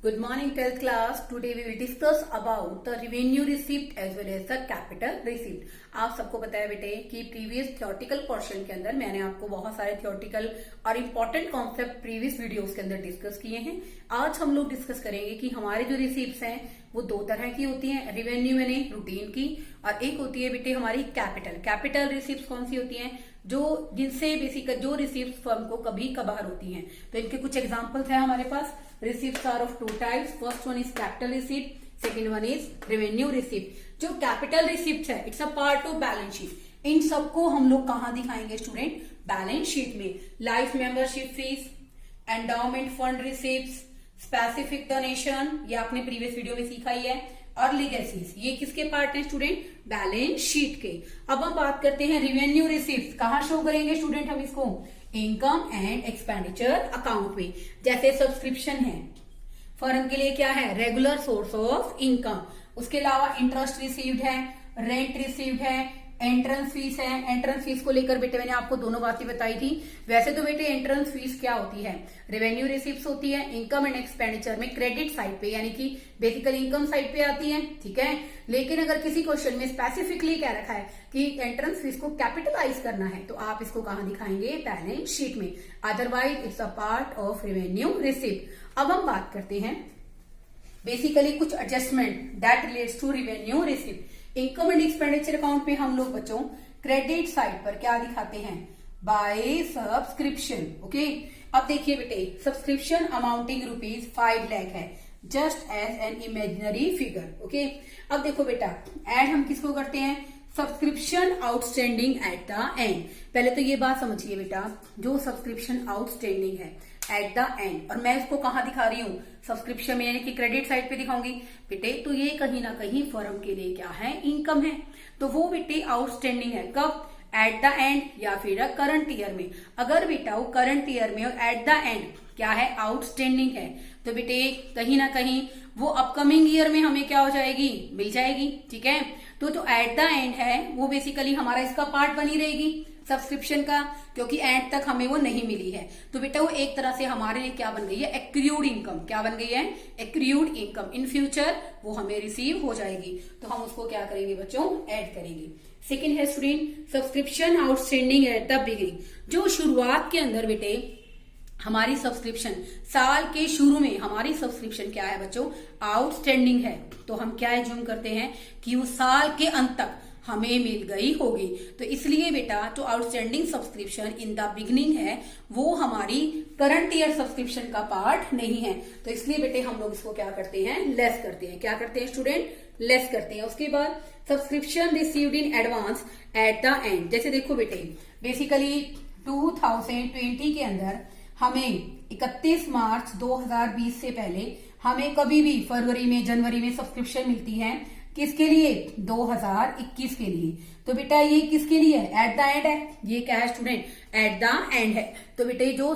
Good morning, 12th class. Today we will discuss about the revenue receipt as well as the capital receipt. आप सबको पता है बेटे कि प्रीवियस थ्योरेटिकल पोर्शन के अंदर मैंने आपको बहुत सारे थ्योरेटिकल और इम्पोर्टेंट कॉन्सेप्ट प्रीवियस वीडियोस के अंदर डिस्कस किए हैं। आज हम लोग डिस्कस करेंगे कि हमारे जो रिसीप्ट्स हैं वो दो तरह की होती हैं, रेवेन्यू यानी रूटीन की, और एक होती है बेटे हमारी कैपिटल रिसीप्ट्स कौन सी होती हैं, जो जिनसे बेसिक जो रिसीप्ट फर्म को कभी कभार होती हैं। तो इनके कुछ एग्जांपल्स हैं हमारे पास। Receipts are of two types, first one is capital receipt, second one is revenue receipt. जो कैपिटल रिसीप्ट है it's a part of balance sheet. इन सबको हम लोग कहां दिखाएंगे स्टूडेंट? बैलेंस शीट में। Life membership fees, endowment fund receipts, specific donation, ये आपने प्रीवियस वीडियो में सीखा ही है, और लीगेसीज, ये किसके पार्ट है स्टूडेंट? बैलेंस शीट के। अब हम बात करते हैं रेवेन्यू रिसीप्ट। कहां शो करेंगे स्टूडेंट हम इसको? इनकम एंड एक्सपेंडिचर अकाउंट में। जैसे सब्सक्रिप्शन है, फर्म के लिए क्या है? Regular source of income. उसके अलावा इंटरेस्ट रिसीव्ड है, रेंट रिसीव्ड है, एंट्रेंस फीस है। एंट्रेंस फीस को लेकर बेटे मैंने आपको दोनों बातें बताई थी। वैसे तो बेटे एंट्रेंस फीस क्या होती है? रेवेन्यू रिसीप्ट्स होती है इनकम एंड एक्सपेंडिचर में क्रेडिट साइड पे, यानी कि बेसिकली इनकम साइड पे आती है, ठीक है। लेकिन अगर किसी क्वेश्चन में स्पेसिफिकली क्या रखा है कि एंट्रेंस फीस को कैपिटलाइज करना है तो आप इसको कहां दिखाएंगे? बैलेंस शीट में। Otherwise it's a part of revenue receipt. अब हम बात करते हैं बेसिकली कुछ adjustment that relates to revenue receipt. Income and expenditure account में हम लोग बच्चों क्रेडिट साइड पर क्या दिखाते हैं? Bye subscription. ओके, अब देखिए बेटे, सब्सक्रिप्शन अमाउंटिंग ₹5 लाख है, just as an imaginary figure. Okay, अब देखो बेटा, ऐड हम किसको करते हैं? Subscription outstanding at the end. पहले तो ये बात समझिए बेटा, जो सब्सक्रिप्शन आउटस्टैंडिंग है एट द एंड, और मैं इसको कहां दिखा रही हूं? सब्सक्रिप्शन में, यानी कि क्रेडिट साइड पे दिखाऊंगी बेटे। तो ये कहीं ना कहीं फर्म के लिए क्या है? इनकम है। तो वो बेटे आउटस्टैंडिंग है कब? एट द एंड या फिर करंट ईयर में। अगर बेटा वो करंट ईयर में और एट द एंड क्या है? आउटस्टैंडिंग है, तो बेटे कहीं ना कहीं वो अपकमिंग ईयर में हमें क्या हो जाएगी? मिल जाएगी, ठीक है। तो जो एट द एंड है वो बेसिकली हमारा इसका पार्ट बनी रहेगी सब्सक्रिप्शन का, क्योंकि एंड तक हमें वो नहीं मिली है। तो बेटा वो एक तरह से हमारे लिए क्या बन गई है? Accrued income. क्या बन गई है? Accrued income. इन फ्यूचर वो हमें रिसीव हो जाएगी, तो हम उसको क्या करेंगे बच्चों? ऐड करेंगे। सेकेंड है student subscription outstanding at the beginning. जो शुरुआत के अंदर बेटे हमारी सब्सक्रिप्शन, साल के शुरू में हमारी सब्सक्रिप्शन क्या है बच्चों? आउटस्टैंडिंग है, तो हम क्या एज्यूम करते हैं कि वो साल के अंत तक हमें मिल गई होगी। तो इसलिए बेटा जो outstanding subscription in the beginning है वो हमारी करंट ईयर सब्सक्रिप्शन का पार्ट नहीं है। तो इसलिए बेटे हम लोग इसको क्या करते हैं? लेस करते हैं। क्या करते हैं स्टूडेंट? लेस करते हैं। उसके बाद subscription received in advance at the and. जैसे देखो बेटे, बेसिकली 2020 के अंदर हमें 31 मार्च 2020 से पहले हमें कभी भी फरवरी में, जनवरी में सब्सक्रिप्शन मिलती है। किसके लिए? 2021 के लिए। तो बेटा ये किसके लिए है? एट द एंड है। ये क्या है स्टूडेंट? एट द एंड है। तो बेटे जो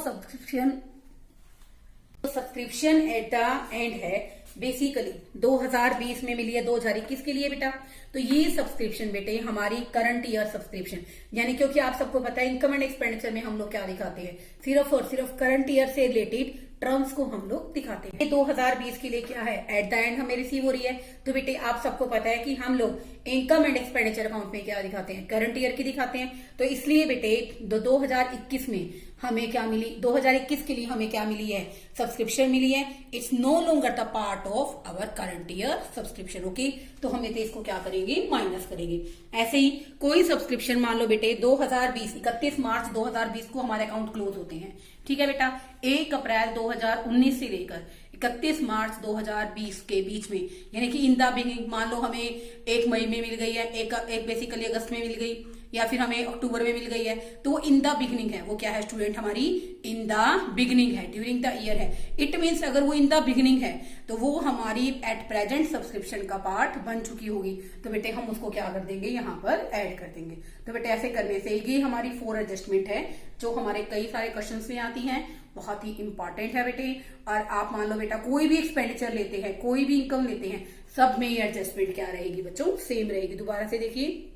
सब्सक्रिप्शन एट द एंड है बेसिकली 2020 में मिली है, 2021 के लिए बेटा। तो ये सब्सक्रिप्शन बेटे हमारी करंट ईयर सब्सक्रिप्शन, यानी क्योंकि आप सबको पता है इनकम एंड एक्सपेंडिचर में हम लोग क्या दिखाते हैं? सिर्फ और सिर्फ करंट ईयर से रिलेटेड टर्म्स को हम लोग दिखाते हैं। 2020 के लिए क्या है? एट द एंड हमें रिसीव हो रही है। तो बेटे आप सबको पता है कि हम लोग इनकम एंड एक्सपेंडिचर अकाउंट में क्या दिखाते हैं? करंट ईयर की दिखाते हैं। तो इसलिए बेटे 2021 में हमें क्या मिली? 2021 के लिए हमें क्या मिली है? सब्सक्रिप्शन मिली है। It's no longer the part of our current year subscription. Okay, तो हमें तो इसको क्या करेंगे? माइनस करेंगे। ऐसे ही कोई सब्सक्रिप्शन मान लो बेटे 2020 31 मार्च 2020 को हमारे अकाउंट क्लोज होते हैं, ठीक है बेटा। 1 अप्रैल 2019 से लेकर 31 मार्च 2020 के बीच में, यानी कि इन द बिगिनिंग मान लो हमें 1 मई में मिल गई है, एक बेसिकली अगस्त में मिल गई, या फिर हमें अक्टूबर में मिल गई है, तो वो इन द बिगिनिंग है। वो क्या है स्टूडेंट? हमारी इन द बिगिनिंग है, ड्यूरिंग द ईयर है। इट मीन्स अगर वो इन द बिगिनिंग है तो वो हमारी एट प्रेजेंट सब्सक्रिप्शन का पार्ट बन चुकी होगी। तो बेटे हम उसको क्या कर देंगे? यहाँ पर ऐड कर देंगे। तो बेटे ऐसे करने से ये हमारी 4 एडजस्टमेंट है जो हमारे कई सारे क्वेश्चन में आती है, बहुत ही इंपॉर्टेंट है बेटे। और आप मान लो बेटा कोई भी एक्सपेंडिचर लेते हैं, कोई भी इनकम लेते हैं, सब में ये एडजस्टमेंट क्या रहेगी बच्चों? सेम रहेगी। दोबारा से देखिए,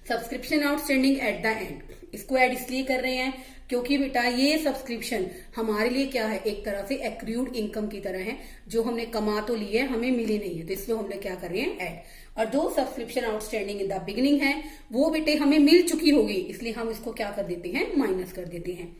subscription outstanding at the and, इसको ऐड इसलिए कर रहे हैं क्योंकि बेटा ये सब्सक्रिप्शन हमारे लिए क्या है, एक तरह से एक्रूड इनकम की तरह है, जो हमने कमा तो ली है, हमें मिली नहीं है, तो इसलिए हमने क्या कर रहे हैं, ऐड। और जो subscription outstanding in the beginning है वो बेटे हमें मिल चुकी होगी, इसलिए हम इसको क्या कर देते हैं, माइनस कर देते हैं।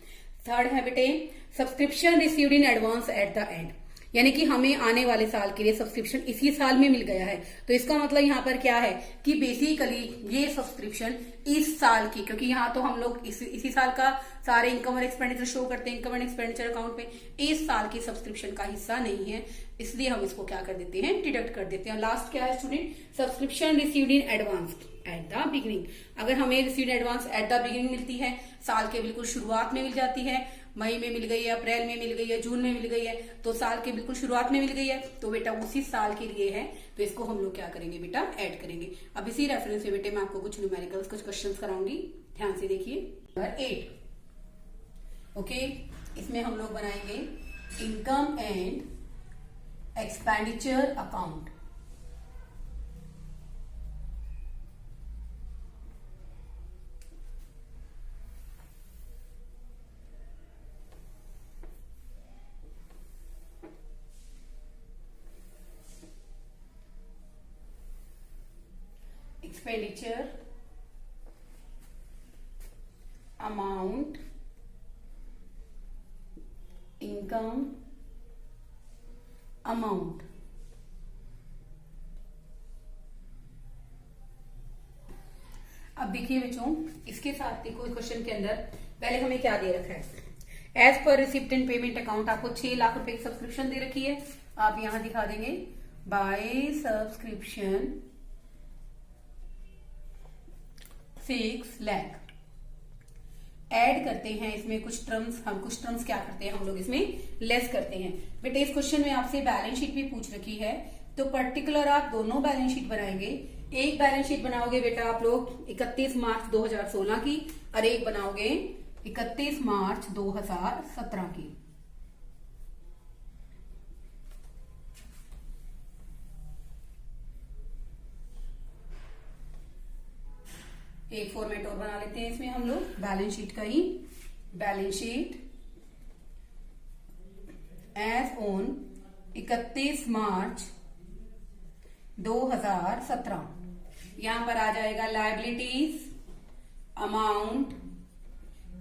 थर्ड है बेटे subscription received in advance at the and, यानी कि हमें आने वाले साल के लिए सब्सक्रिप्शन इसी साल में मिल गया है, तो इसका मतलब यहाँ पर क्या है कि बेसिकली ये सब्सक्रिप्शन इस साल की, क्योंकि यहाँ तो हम लोग इसी साल का सारे इनकम और एक्सपेंडिचर शो करते हैं इनकम एंड एक्सपेंडिचर अकाउंट में, इस साल की सब्सक्रिप्शन का हिस्सा नहीं है, इसलिए हम इसको क्या कर देते हैं, डिडक्ट कर देते हैं। लास्ट क्या है student, subscription received in advance at the beginning. अगर हमें received advance at the beginning मिलती है, साल के बिल्कुल शुरुआत में मिल जाती है, मई में मिल गई है, अप्रैल में मिल गई है, जून में मिल गई है, तो साल के बिल्कुल शुरुआत में मिल गई है, तो बेटा उसी साल के लिए है, तो इसको हम लोग क्या करेंगे बेटा, ऐड करेंगे। अब इसी रेफरेंस से बेटे मैं आपको कुछ न्यूमेरिकल्स कुछ क्वेश्चंस कराऊंगी, ध्यान से देखिए। नंबर 8 ओके, इसमें हम लोग बनाएंगे income and expenditure account. Expenditure amount income amount. अब देखिए बच्चों, इसके साथ देखो क्वेश्चन के अंदर पहले हमें क्या दे रखा है, as per receipt and payment account आपको 6 लाख रुपए की सब्सक्रिप्शन दे रखी है, आप यहां दिखा देंगे बाय सब्सक्रिप्शन 6 लाख। ऐड करते हैं इसमें कुछ टर्म्स, हम कुछ टर्म्स क्या करते हैं, हम लोग इसमें लेस करते हैं। बेटे इस क्वेश्चन में आपसे बैलेंस शीट भी पूछ रखी है, तो पर्टिकुलर आप दोनों बैलेंस शीट बनाएंगे। एक बैलेंस शीट बनाओगे बेटा आप लोग 31 मार्च 2016 की, और एक बनाओगे 31 मार्च 2017 की। एक फॉर्मेट और बना लेते हैं इसमें हम लोग बैलेंस शीट का ही, बैलेंस शीट एज ऑन 31 मार्च 2017। यहां पर आ जाएगा लायबिलिटीज, अमाउंट,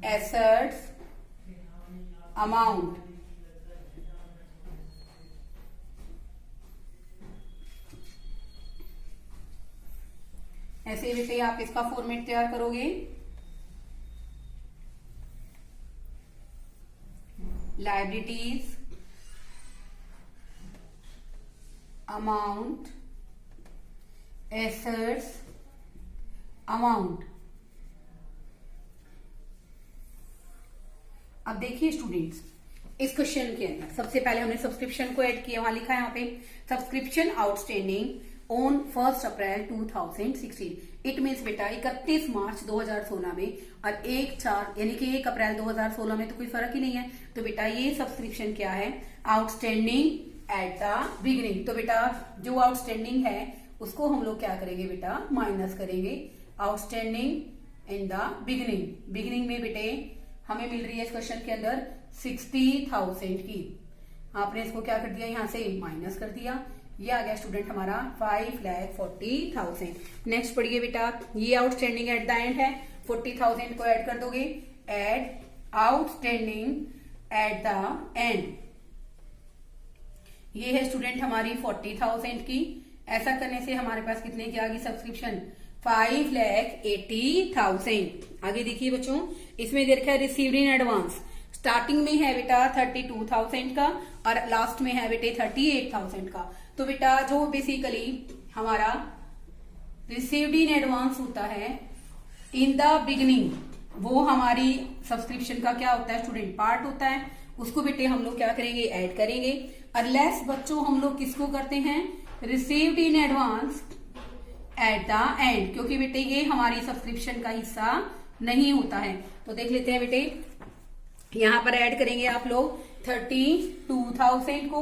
एसेट्स, अमाउंट। ऐसे बेटे आप इसका फॉर्मेट तैयार करोगे, लायबिलिटीज, अमाउंट, एसेट्स, अमाउंट। अब देखिए स्टूडेंट्स, इस क्वेश्चन के अंदर सबसे पहले हमने सब्सक्रिप्शन को ऐड किया, वहां लिखा है यहाँ पे subscription outstanding on 1 April 2016। It means बेटा 31 मार्च 2016 में और 1/4 यानी कि 1 अप्रैल 2016 में तो कोई फर्क ही नहीं है, तो बेटा ये सब्सक्रिप्शन क्या है, आउटस्टैंडिंग एट द बिगिनिंग। तो बेटा जो आउटस्टैंडिंग है उसको हम लोग क्या करेंगे बेटा, माइनस करेंगे outstanding in the beginning. Beginning में बेटे हमें मिल रही है इस क्वेश्चन के अंदर 60,000 की, आपने इसको क्या कर दिया, यहां से माइनस कर दिया, ये आ गया स्टूडेंट हमारा 5,40,000। नेक्स्ट पढ़िए बेटा, ये आउटस्टैंडिंग एट द एंड है, 40,000 को ऐड कर दोगे, add outstanding at the end. ये है स्टूडेंट हमारी 40,000 की। ऐसा करने से हमारे पास कितने की आ गई सब्सक्रिप्शन, 5,80,000। आगे देखिए बच्चों, इसमें दे रखा है रिसीव्ड इन एडवांस, स्टार्टिंग में है बेटा 32,000 का और लास्ट में है बेटे 38,000 का। तो बेटा जो बेसिकली हमारा रिसीव्ड इन एडवांस होता है इन द बिगिनिंग, वो हमारी सब्सक्रिप्शन का क्या होता है स्टूडेंट, पार्ट होता है, उसको बेटे हम लोग क्या करेंगे, ऐड करेंगे। और लेस बच्चों हम लोग किसको करते हैं, received in advance at the and, क्योंकि बेटे ये हमारी सब्सक्रिप्शन का हिस्सा नहीं होता है। तो देख लेते हैं बेटे, यहां पर ऐड करेंगे आप लोग 32,000 को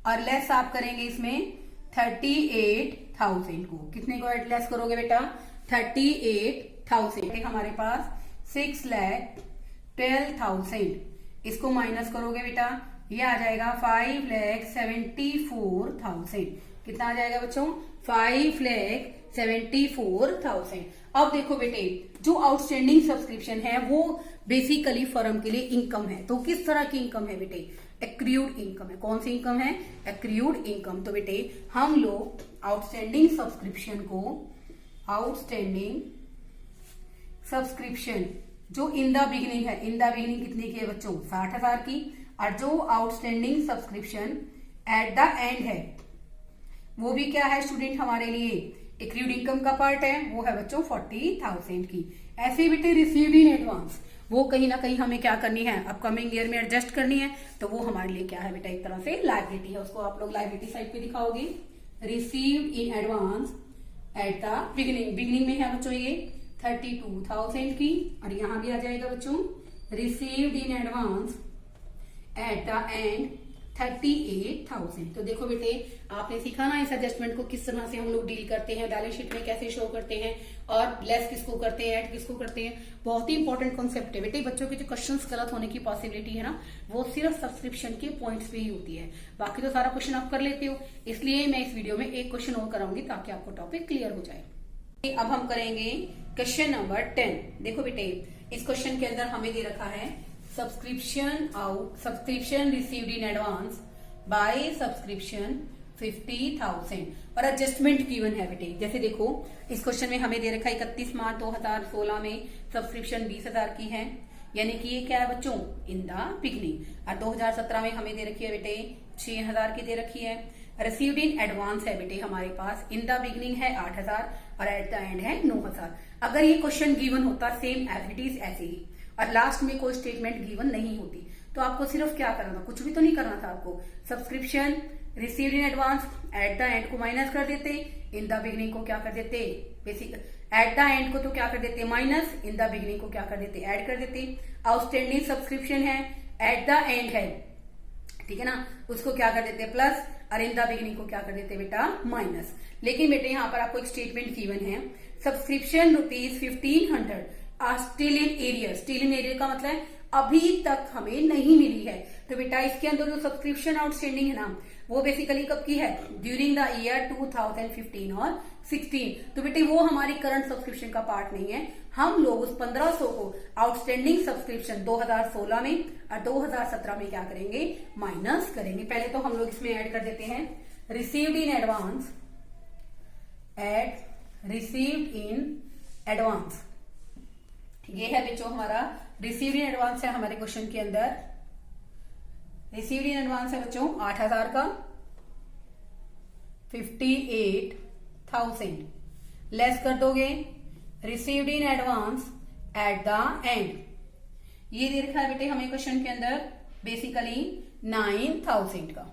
और लेस आप करेंगे इसमें 38,000 को। कितने को ऐड लेस करोगे बेटा, 38,000। हमारे पास 6,12,000, इसको माइनस करोगे बेटा, ये आ जाएगा 5,74,000। कितना आ जाएगा बच्चों? 5,74,000। अब देखो बेटे, जो आउटस्टैंडिंग सब्सक्रिप्शन है वो बेसिकली फर्म के लिए इनकम है। तो किस तरह की इनकम है बेटे? एक्रूड इनकम है। कौन सी इनकम है? Accrued income. तो बेटे हम लोग आउटस्टैंडिंग सब्सक्रिप्शन जो इन द बिगिनिंग है, इन द बिगिनिंग कितने की है बच्चों? 60,000 की। और जो outstanding subscription eight the and है वो भी क्या है स्टूडेंट हमारे लिए? एक्रूड इनकम का पार्ट है, वो है बच्चों 40,000 की। ऐसे बेटे रिसीव्ड इन एडवांस, वो कहीं ना कहीं हमें क्या करनी है? अपकमिंग ईयर में एडजस्ट करनी है। तो वो हमारे लिए क्या है बेटा? एक तरह से लायबिलिटी है। उसको आप लोग लायबिलिटी साइड पे दिखाओगे। Received in advance at the beginning, beginning में है बच्चों ये 32,000 की। और यहां भी आ जाएगा बच्चों received in advance at the and 38,000। तो देखो बेटे, आपने सीखा ना इस एडजस्टमेंट को किस तरह से हम लोग डील करते हैं, बैलेंस शीट में कैसे शो करते हैं, और लेस किसको करते हैं, ऐड किसको करते हैं। बहुत ही इंपॉर्टेंट कॉन्सेप्ट है बेटे। बच्चों के जो क्वेश्चंस गलत होने की पॉसिबिलिटी है ना, वो सिर्फ सब्सक्रिप्शन के पॉइंट्स पे ही होती है। बाकी तो सारा क्वेश्चन आप कर लेते हो। इसलिए मैं इस वीडियो में एक क्वेश्चन और कराऊंगी ताकि आपको टॉपिक क्लियर हो जाए। अब हम करेंगे क्वेश्चन नंबर 10। देखो बेटे, इस क्वेश्चन के अंदर हमें दे रखा है subscription received in advance by subscription 50,000 और एडजस्टमेंट गिवन है बेटे। जैसे देखो, इस क्वेश्चन में हमें दे रखा है 31 मार्च 2016 में सब्सक्रिप्शन 20,000 की है, यानी कि ये क्या है बच्चों? In the beginning. और 2017 में हमें दे रखी है बेटे 6,000 की दे रखी है। रिसीव्ड इन एडवांस है बेटे हमारे पास, इन द बिगिनिंग है 8,000 और एट द एंड है 9,000। अगर ये क्वेश्चन गिवन होता सेम एज इट इज ऐसे ही, और लास्ट में कोई स्टेटमेंट गिवन नहीं होती, तो आपको सिर्फ क्या करना था? कुछ भी तो नहीं करना था आपको। Subscription received in advance at the and को माइनस कर देते, इन द बिगिनिंग को क्या कर देते? बेसिक एट द एंड को तो क्या कर देते? माइनस, इन द बिगिनिंग को क्या कर देते? ऐड कर देते। आउटस्टैंडिंग सब्सक्रिप्शन है, एट द एंड है, ठीक है ना, उसको क्या कर देते? प्लस, और इन द बिगिनिंग को क्या कर देते बेटा? माइनस। लेकिन बेटे यहाँ पर आपको एक स्टेटमेंट गिवन है, subscription ₹1,500 still in arrear. Still in arrear का मतलब अभी तक हमें नहीं मिली है। तो बेटा इसके अंदर जो सब्सक्रिप्शन आउटस्टैंडिंग है ना, वो बेसिकली कब की है? ड्यूरिंग द ईयर 2015 और 16। तो बेटे वो हमारी करंट सब्सक्रिप्शन का पार्ट नहीं है। हम लोग उस 1,500 को आउटस्टैंडिंग सब्सक्रिप्शन 2016 में और 2017 में क्या करेंगे? माइनस करेंगे। पहले तो हम लोग इसमें ऐड कर देते हैं received in advance eight received in advance. ये है बच्चों हमारा रिसीव्ड इन एडवांस है हमारे क्वेश्चन के अंदर। रिसीव्ड इन एडवांस है बच्चों 8,000 का, 58,000 लेस कर दोगे received in advance at the end. ये दे रखा है बेटे हमें क्वेश्चन के अंदर बेसिकली 9,000 का।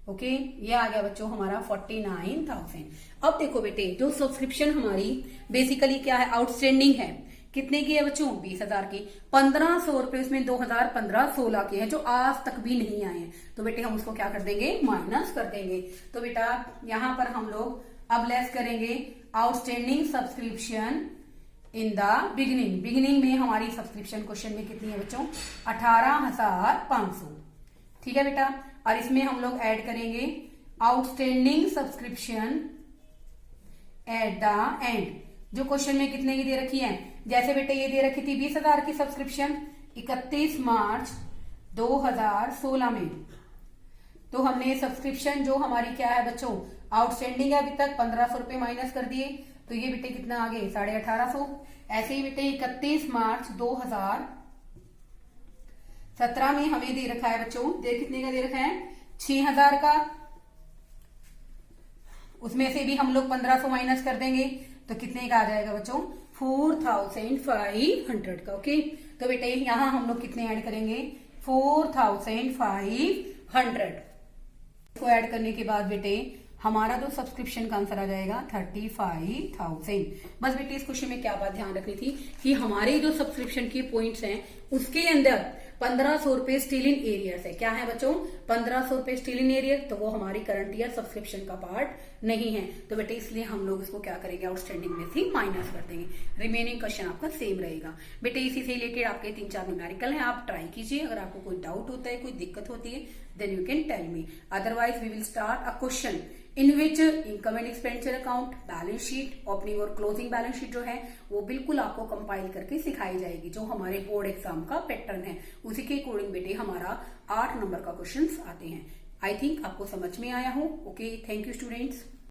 ओके, ये आ गया बच्चों हमारा 49,000। अब देखो बेटे, जो सब्सक्रिप्शन हमारी बेसिकली क्या है? आउटस्टैंडिंग है। कितने की है बच्चों? 20,000 की। 1,500 रुपए उसमें 2015-16 के हैं जो आज तक भी नहीं आए हैं। तो बेटे हम उसको क्या कर देंगे? माइनस कर देंगे। तो बेटा यहां पर हम लोग अब लेस करेंगे outstanding subscription in the beginning. Beginning में हमारी सब्सक्रिप्शन क्वेश्चन में कितनी है बच्चों? 18,500। ठीक है बेटा, और इसमें हम लोग ऐड करेंगे outstanding subscription eight the and, जो क्वेश्चन में कितने की दे रखी है? जैसे बेटे ये दे रखी थी 20,000 की सब्सक्रिप्शन 31 मार्च 2016 में, तो हमने सब्सक्रिप्शन जो हमारी क्या है बच्चों? आउटस्टैंडिंग है अभी तक 1,500 रुपए माइनस कर दिए, तो ये बेटे कितना आ गए? 18,500। ऐसे ही बेटे 31 मार्च 2017 में हमें दे रखा है बच्चों, दे कितने का दे रखा है? 6,000 का। उसमें से भी हम लोग 1,500 माइनस कर देंगे तो कितने का आ जाएगा बच्चों? 4,500 का। ओके, तो बेटे यहां हम लोग कितने ऐड करेंगे? 4,500। इसको ऐड करने के बाद बेटे हमारा जो सब्सक्रिप्शन का आंसर आ जाएगा 35,000। बस बेटे इस क्वेश्चन में क्या बात ध्यान रखनी थी कि हमारे जो सब्सक्रिप्शन के पॉइंट्स हैं उसके अंदर 1,500 रुपए स्टिल इन एरियर है। क्या है बच्चों? 1,500 रुपए स्टिल इन एरियर, तो वो हमारी करंट ईयर सब्सक्रिप्शन का पार्ट नहीं है, तो बेटे इसलिए हम लोग इसको क्या करेंगे, आउटस्टैंडिंग में से माइनस कर देंगे। रिमेनिंग क्वेश्चन आपका सेम रहेगा। बेटे इसी से रिलेटेड आपके 3-4 न्यूमेरिकल हैं, आप ट्राई कीजिए। अगर आपको कोई डाउट होता है, कोई दिक्कत होती है, then you can tell me. Otherwise we will start a question in which income and expenditure account, balance sheet, opening और क्लोजिंग बैलेंस शीट जो है वो बिल्कुल आपको कंपाइल करके सिखाई जाएगी, जो हमारे बोर्ड एग्जाम का पैटर्न है उसी के अकॉर्डिंग बेटे हमारा 8 नंबर का क्वेश्चन आते हैं। आई थिंक आपको समझ में आया हो। Okay, thank you students.